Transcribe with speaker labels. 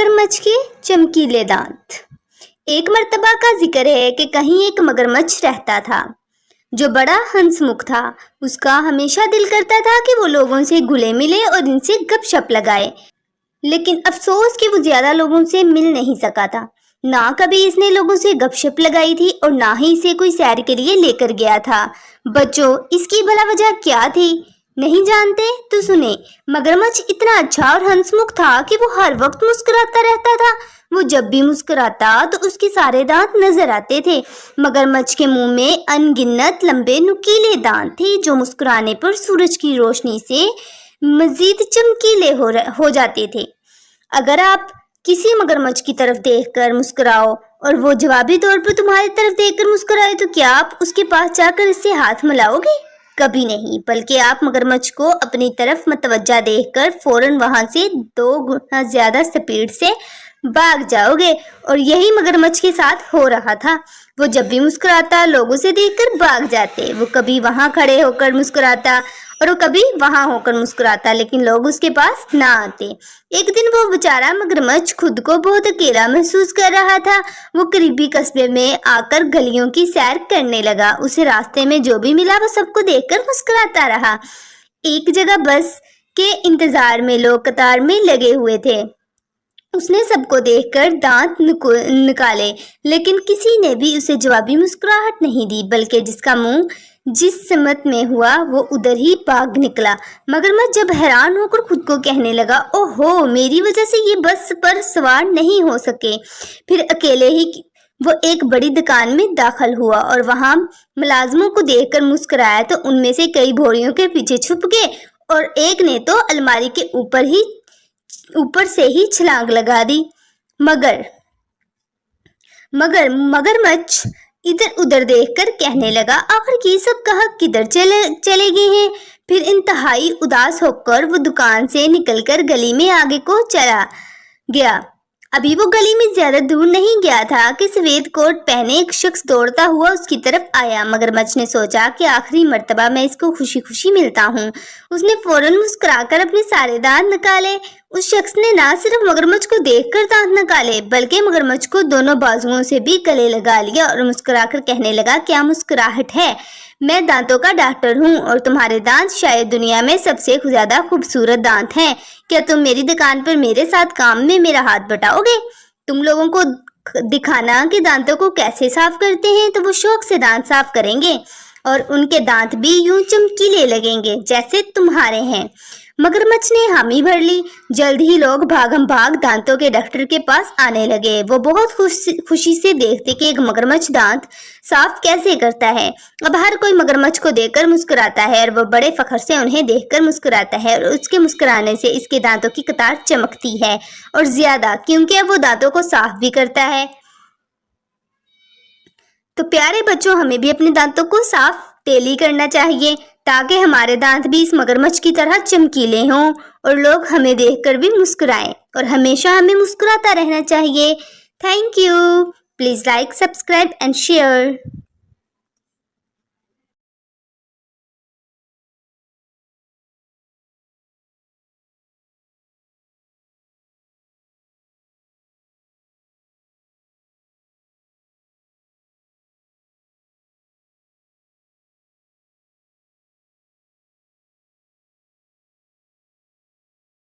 Speaker 1: मगरमच्छ के चमकीले दांत। एक मर्तबा का जिक्र है कि कहीं एक मगरमच्छ रहता था जो बड़ा हंसमुख था। उसका हमेशा दिल करता था कि वो लोगों से घुले मिले और इनसे गपशप लगाए, लेकिन अफसोस कि वो ज्यादा लोगों से मिल नहीं सका था। ना कभी इसने लोगों से गपशप लगाई थी और ना ही इसे कोई सैर के लिए लेकर गया था। बच्चों, इसकी भला वजह क्या थी? नहीं जानते तो सुने। मगरमच्छ इतना अच्छा और हंसमुख था कि वो हर वक्त मुस्कुराता रहता था। वो जब भी मुस्कुराता तो उसके सारे दांत नजर आते थे। मगरमच्छ के मुंह में अनगिनत लंबे नुकीले दांत थे जो मुस्कुराने पर सूरज की रोशनी से मजीद चमकीले हो जाते थे। अगर आप किसी मगरमच्छ की तरफ देखकर मुस्कुराओ और वो जवाबी तौर पर तुम्हारी तरफ देखकर मुस्कुराए तो क्या आप उसके पास जाकर इससे हाथ मिलाओगे? कभी नहीं, बल्कि आप मगरमच्छ को अपनी तरफ मतवज्जा देखकर फौरन वहां से 2 गुना ज्यादा स्पीड से भाग जाओगे। और यही मगरमच्छ के साथ हो रहा था। वो जब भी मुस्कुराता लोगों से देखकर भाग जाते। वो कभी वहां खड़े होकर मुस्कुराता और वो कभी वहां होकर मुस्कुराता, लेकिन लोग उसके पास ना आते। एक दिन वो बेचारा मगरमच्छ खुद को बहुत अकेला महसूस कर रहा था। वो करीबी कस्बे में आकर गलियों की सैर करने लगा। उसे रास्ते में जो भी मिला वो सबको देखकर मुस्कुराता रहा। एक जगह बस के इंतजार में लोग कतार में लगे हुए थे। उसने सबको देखकर दांत निकाले, लेकिन किसी ने भी उसे जवाबी मुस्कुराहट नहीं दी, बल्कि जिसका मुंह जिस समत में हुआ वो उधर ही भाग निकला। मगरमच्छ जब हैरान होकर खुद को कहने लगा, ओहो, मेरी वजह से ये बस पर सवार नहीं हो सके। फिर अकेले ही वो एक बड़ी दुकान में दाखिल हुआ और वहां मुलाजमों को देखकर मुस्कुराया तो उनमें से कई भौरियों के पीछे छुप गए और एक ने तो अलमारी के ऊपर से ही छलांग लगा दी। मगरमच्छ इधर उधर देखकर कहने लगा, आखिर ये सब कहाँ किधर चले गए हैं? फिर इंतहाई उदास होकर वो दुकान से निकलकर गली में आगे को चला गया। अभी वो गली में ज्यादा दूर नहीं गया था कि सफेद कोट पहने एक शख्स दौड़ता हुआ उसकी तरफ आया। मगरमच्छ ने सोचा कि आखिरी मर्तबा मैं इसको खुशी खुशी मिलता हूँ। उसने फौरन मुस्कुराकर अपने सारे दांत निकाले। उस शख्स ने ना सिर्फ मगरमच्छ को देखकर दांत निकाले, बल्कि मगरमच्छ को दोनों बाजुओं से भी गले लगा लिया और मुस्कुराकर कहने लगा, क्या मुस्कुराहट है? मैं दांतों का डॉक्टर हूँ और तुम्हारे दांत शायद दुनिया में सबसे ज्यादा खूबसूरत दांत हैं। क्या तुम मेरी दुकान पर मेरे साथ काम में मेरा हाथ बटाओगे? तुम लोगों को दिखाना कि दांतों को कैसे साफ करते हैं तो वो शौक से दांत साफ करेंगे और उनके दांत भी यूं चमकीले लगेंगे जैसे तुम्हारे हैं। मगरमच्छ ने हामी भर ली। जल्द ही लोग भागम भाग दांतों के डॉक्टर के पास आने लगे। वो बहुत खुशी से देखते कि एक मगरमच्छ दांत साफ कैसे करता है। अब हर कोई मगरमच्छ को देखकर मुस्कुराता है और वो बड़े फख्र से उन्हें देखकर मुस्कुराता है और उसके मुस्कुराने से इसके दांतों की कतार चमकती है और ज्यादा, क्योंकि अब वो दांतों को साफ भी करता है। तो प्यारे बच्चों, हमें भी अपने दांतों को साफ डेली करना चाहिए ताकि हमारे दांत भी इस मगरमच्छ की तरह चमकीले हों और लोग हमें देखकर भी मुस्कुराएं। और हमेशा हमें मुस्कुराता रहना चाहिए। Thank you. Please like, subscribe and share.